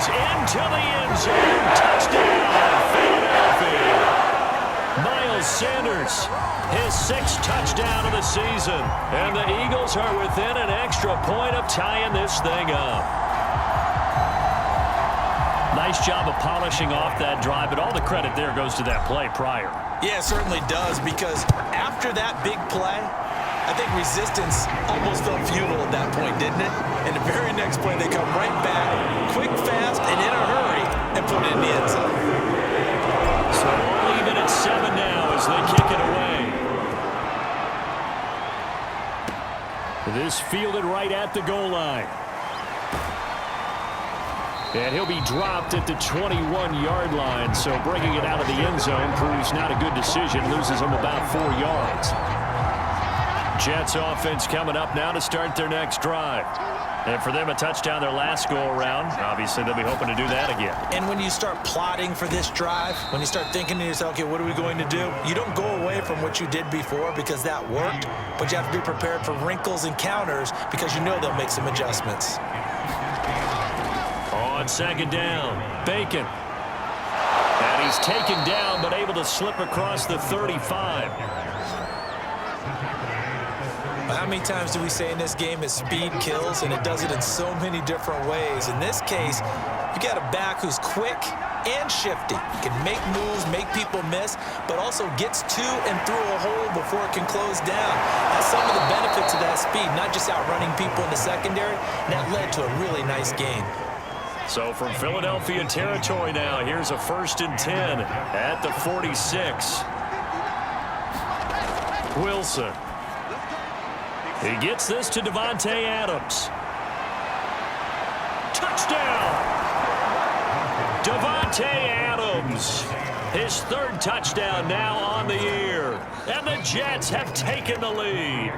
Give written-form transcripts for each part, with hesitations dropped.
into the end zone. Touchdown, Philadelphia. Miles Sanders, his 6th touchdown of the season. And the Eagles are within an extra point of tying this thing up. Nice job of polishing off that drive, but all the credit there goes to that play prior. Yeah, it certainly does, because after that big play, I think resistance almost felt futile at that point, didn't it? And the very next play, they come right back, quick, fast, and in a hurry, and put it in the end zone. So we're even at 7 now as they kick it away. This fielded right at the goal line. And he'll be dropped at the 21-yard line, so bringing it out of the end zone proves not a good decision. Loses him about 4 yards. Jets offense coming up now to start their next drive. And for them, a touchdown their last go-around. Obviously, they'll be hoping to do that again. And when you start plotting for this drive, when you start thinking to yourself, okay, what are we going to do? You don't go away from what you did before because that worked, but you have to be prepared for wrinkles and counters because you know they'll make some adjustments. On 2nd down, Bacon. And he's taken down, but able to slip across the 35. How many times do we say in this game that speed kills, and it does it in so many different ways? In this case, you got a back who's quick and shifty. Can make moves, make people miss, but also gets to and through a hole before it can close down. That's some of the benefits of that speed, not just outrunning people in the secondary, and that led to a really nice gain. So from Philadelphia territory now, here's a 1st and 10 at the 46. Wilson. He gets this to Davante Adams. Touchdown! Davante Adams. His 3rd touchdown now on the year. And the Jets have taken the lead.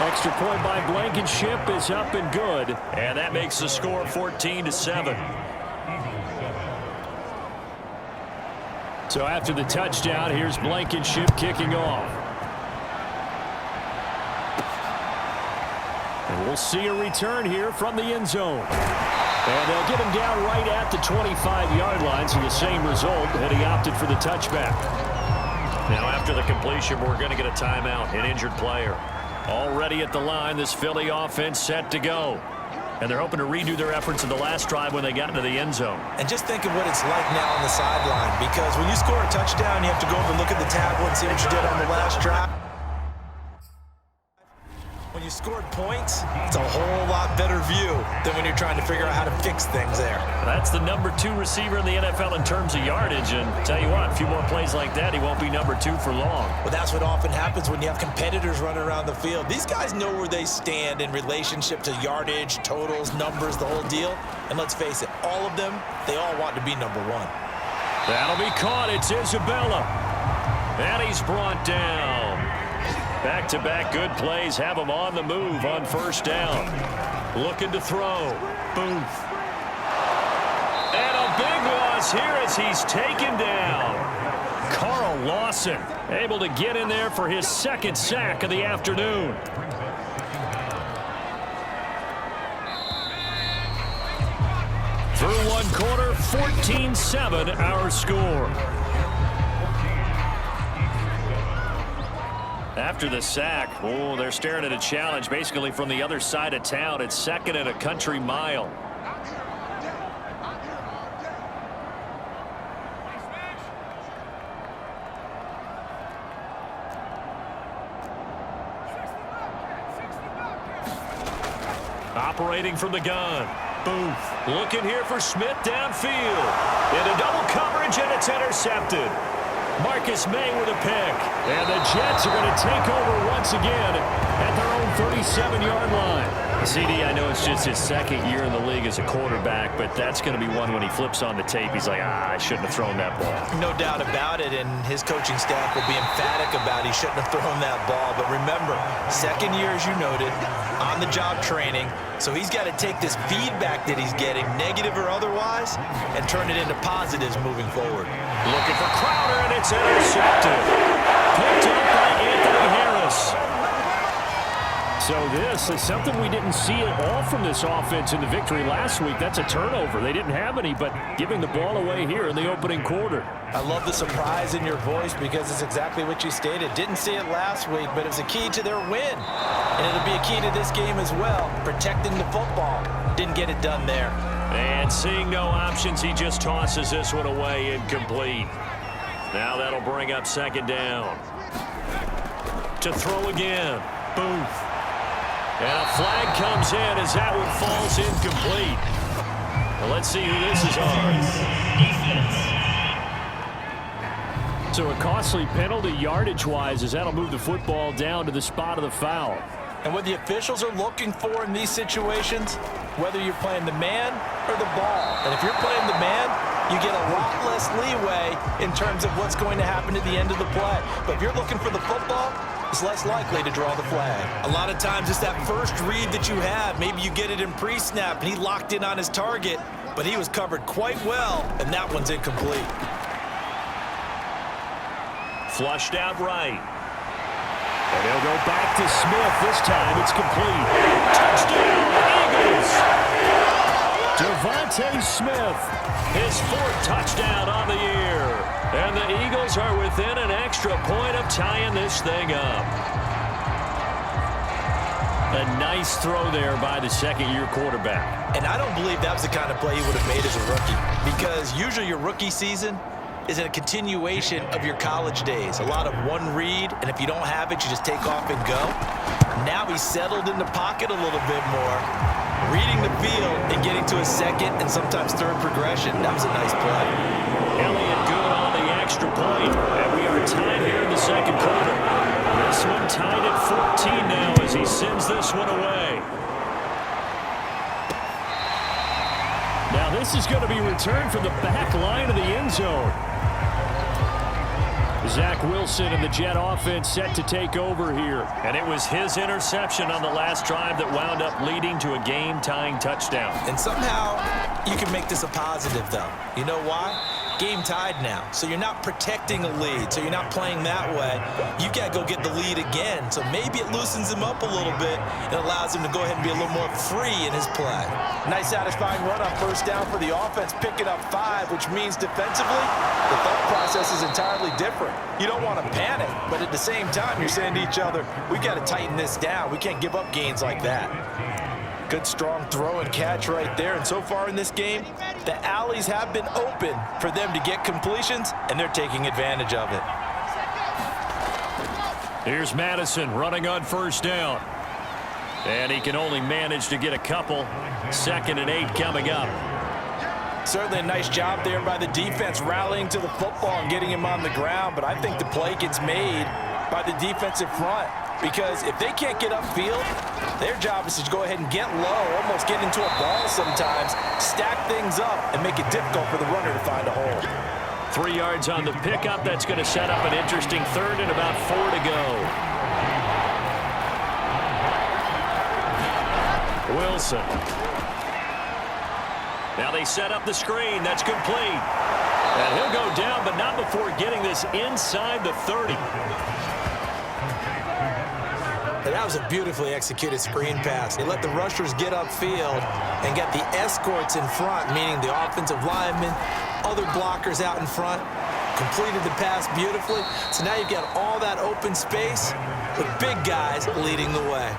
Extra point by Blankenship is up and good. And that makes the score 14-7. So after the touchdown, here's Blankenship kicking off. And we'll see a return here from the end zone. And they'll get him down right at the 25-yard line, so the same result, and he opted for the touchback. Now after the completion, we're going to get a timeout, an injured player. Already at the line, this Philly offense set to go. And they're hoping to redo their efforts in the last drive when they got into the end zone. And just think of what it's like now on the sideline, because when you score a touchdown, you have to go over and look at the tablet and see what you did on the last drive. When you scored points, it's a whole lot better view than when you're trying to figure out how to fix things there. That's the number 2 receiver in the NFL in terms of yardage. And tell you what, a few more plays like that, he won't be number 2 for long. Well, that's what often happens when you have competitors running around the field. These guys know where they stand in relationship to yardage, totals, numbers, the whole deal. And let's face it, all of them, they all want to be number 1. That'll be caught. It's Isabella. And he's brought down. Back-to-back good plays have him on the move on 1st down. Looking to throw. Booth. And a big loss here as he's taken down. Carl Lawson able to get in there for his 2nd sack of the afternoon. Through 1 quarter, 14-7 our score. After the sack, oh, they're staring at a challenge basically from the other side of town. It's 2nd and a country mile. Operating from the gun. Booth looking here for Smith downfield. Into double coverage, and it's intercepted. Marcus May with a pick. And the Jets are going to take over once again at their own 37-yard line. CD, I know it's just his 2nd year in the league as a quarterback, but that's going to be one when he flips on the tape. He's like, I shouldn't have thrown that ball. No doubt about it, and his coaching staff will be emphatic about he shouldn't have thrown that ball. But remember, 2nd year, as you noted, on-the-job training. So he's got to take this feedback that he's getting, negative or otherwise, and turn it into positives moving forward. Looking for Crowder, and it's intercepted. Picked up by Anthony Harris. So this is something we didn't see at all from this offense in the victory last week. That's a turnover. They didn't have any, but giving the ball away here in the opening quarter. I love the surprise in your voice because it's exactly what you stated. Didn't see it last week, but it was a key to their win. And it'll be a key to this game as well, protecting the football. Didn't get it done there. And seeing no options, he just tosses this one away, incomplete. Now that'll bring up second down. To throw again. Booth. And a flag comes in as that one falls incomplete. Well, let's see who this is on. So a costly penalty yardage-wise as that'll move the football down to the spot of the foul. And what the officials are looking for in these situations, whether you're playing the man or the ball. And if you're playing the man, you get a lot less leeway in terms of what's going to happen at the end of the play. But if you're looking for the football, it's less likely to draw the flag. A lot of times it's that first read that you have. Maybe you get it in pre-snap and he locked in on his target, but he was covered quite well, and that one's incomplete. Flushed out right. And he'll go back to Smith. This time it's complete. Touchdown, Eagles! Devontae Smith, his fourth touchdown on the year. And the Eagles are within an extra point of tying this thing up. A nice throw there by the second-year quarterback. And I don't believe that was the kind of play he would have made as a rookie, because usually your rookie season is a continuation of your college days. A lot of one read, and if you don't have it, you just take off and go. Now he's settled in the pocket a little bit more, reading the field and getting to a second and sometimes third progression. That was a nice play. Elliott good on the extra point, and we are tied here in the second quarter. This one tied at 14 now as he sends this one away. Now this is going to be returned from the back line of the end zone. Zach Wilson and the Jet offense set to take over here. And it was his interception on the last drive that wound up leading to a game-tying touchdown. And somehow you can make this a positive, though. You know why? Game tied now. So you're not protecting a lead. So you're not playing that way. You got to go get the lead again. So maybe it loosens him up a little bit and allows him to go ahead and be a little more free in his play. Nice satisfying run on first down for the offense, picking up 5, which means defensively, the thought process is entirely different. You don't want to panic, but at the same time, you're saying to each other, we got to tighten this down. We can't give up gains like that. Good, strong throw and catch right there. And so far in this game, the alleys have been open for them to get completions, and they're taking advantage of it. Here's Madison running on first down. And he can only manage to get a couple. 2nd and 8 coming up. Certainly a nice job there by the defense rallying to the football and getting him on the ground. But I think the play gets made by the defensive front, because if they can't get upfield, their job is to go ahead and get low, almost get into a ball sometimes, stack things up, and make it difficult for the runner to find a hole. 3 yards on the pickup. That's going to set up an interesting third and about 4 to go. Wilson. Now they set up the screen. That's complete. And he'll go down, but not before getting this inside the 30. That was a beautifully executed screen pass. They let the rushers get upfield and get the escorts in front, meaning the offensive linemen, other blockers out in front, completed the pass beautifully. So now you've got all that open space with big guys leading the way.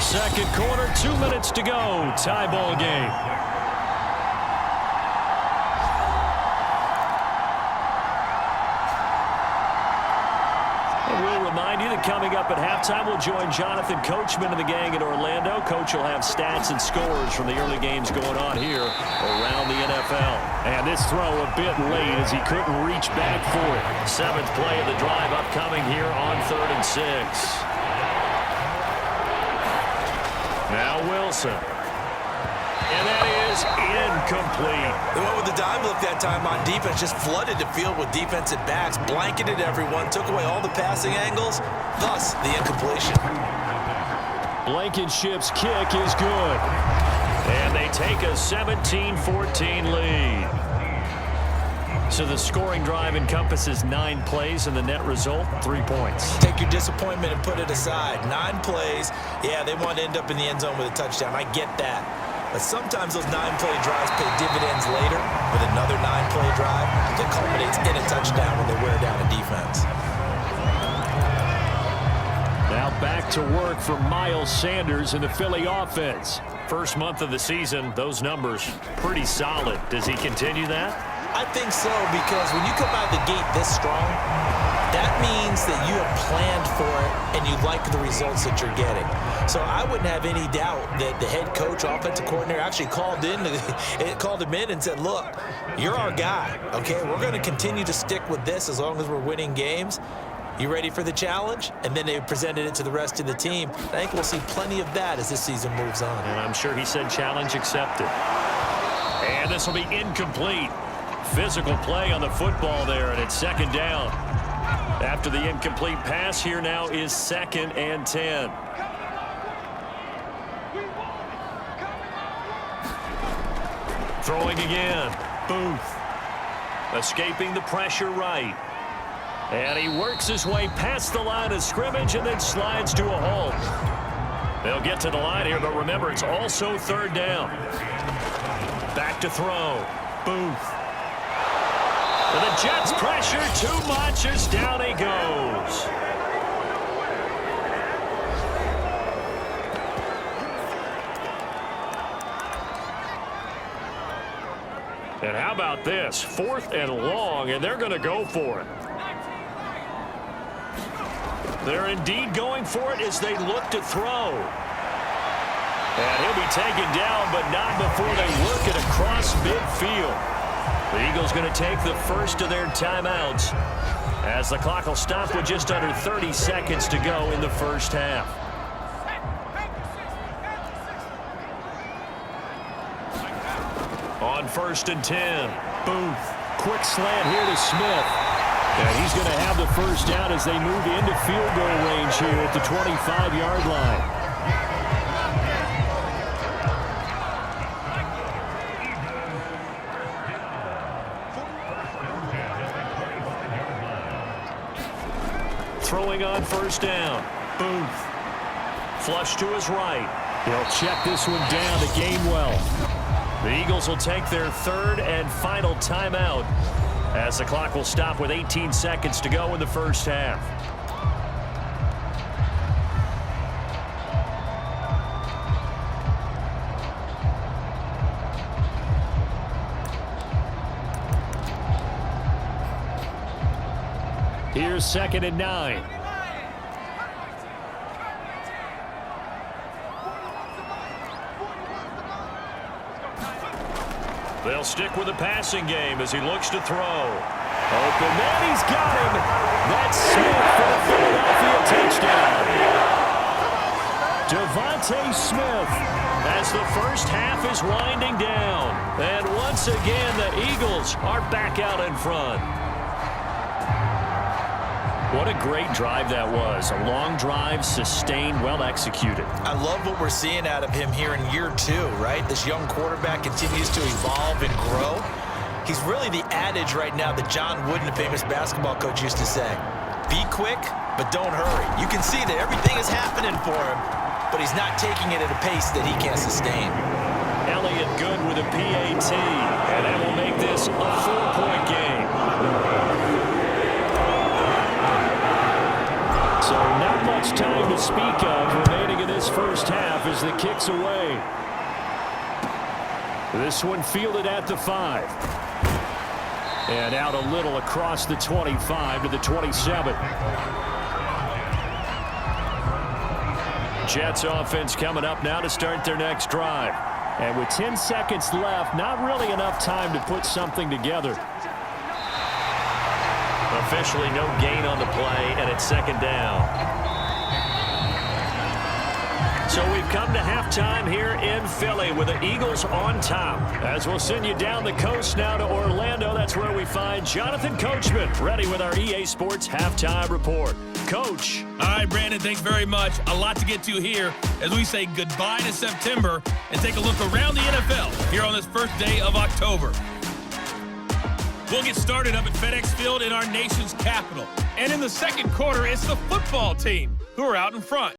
Second quarter, 2 minutes to go. Tie ball game. We'll remind you that coming up at halftime, we'll join Jonathan Coachman and the gang in Orlando. Coach will have stats and scores from the early games going on here around the NFL. And this throw a bit late as he couldn't reach back for it. 7th play of the drive upcoming here on 3rd and 6. Now Wilson. And that is incomplete. They went with the dime look that time on defense, just flooded the field with defensive backs, blanketed everyone, took away all the passing angles, thus the incompletion. Blankenship's kick is good. And they take a 17-14 lead. So the scoring drive encompasses 9 plays, and the net result, 3 points. Take your disappointment and put it aside. 9 plays. Yeah, they want to end up in the end zone with a touchdown. I get that. But sometimes those 9-play drives pay dividends later with another 9-play drive that culminates in a touchdown when they wear down a defense. Now back to work for Miles Sanders in the Philly offense. First month of the season, those numbers pretty solid. Does he continue that? I think so, because when you come out of the gate this strong, that means that you have planned for it and you like the results that you're getting. So I wouldn't have any doubt that the head coach, offensive coordinator, actually called him in and said, look, you're our guy, okay? We're going to continue to stick with this as long as we're winning games. You ready for the challenge? And then they presented it to the rest of the team. I think we'll see plenty of that as this season moves on. And I'm sure he said challenge accepted. And this will be incomplete. Physical play on the football there, and it's second down. After the incomplete pass, here now is 2nd and 10. Throwing again. Booth. Escaping the pressure right. And he works his way past the line of scrimmage and then slides to a halt. They'll get to the line here, but remember, it's also 3rd down. Back to throw. Booth. The Jets pressure too much as down he goes. And how about this? 4th and long, and they're going to go for it. They're indeed going for it as they look to throw. And he'll be taken down, but not before they work it across midfield. The Eagles going to take the first of their timeouts as the clock will stop with just under 30 seconds to go in the first half. On 1st and 10, Booth. Quick slant here to Smith. And he's going to have the first down as they move into field goal range here at the 25-yard line. Throwing on 1st down. Booth. Flush to his right. He'll check this one down to Gainwell. The Eagles will take their 3rd and final timeout as the clock will stop with 18 seconds to go in the first half. Here's 2nd and 9. They'll stick with the passing game as he looks to throw. Open man, he's got him. That's Smith for the Philadelphia touchdown. Devontae Smith as the first half is winding down. And once again, the Eagles are back out in front. What a great drive that was. A long drive, sustained, well executed. I love what we're seeing out of him here in year 2, right? This young quarterback continues to evolve and grow. He's really the adage right now that John Wooden, the famous basketball coach, used to say. Be quick, but don't hurry. You can see that everything is happening for him, but he's not taking it at a pace that he can't sustain. Elliott good with a PAT, and that will make this a 4-point game. So not much time to speak of remaining in this first half as the kick's away. This one fielded at the 5. And out a little across the 25 to the 27. Jets offense coming up now to start their next drive. And with 10 seconds left, not really enough time to put something together. Officially no gain on the play, and it's 2nd down. So we've come to halftime here in Philly with the Eagles on top. As we'll send you down the coast now to Orlando, that's where we find Jonathan Coachman ready with our EA Sports Halftime Report. Coach. All right, Brandon, thanks very much. A lot to get to here as we say goodbye to September and take a look around the NFL here on this first day of October. We'll get started up at FedEx Field in our nation's capital. And in the second quarter, it's the football team who are out in front.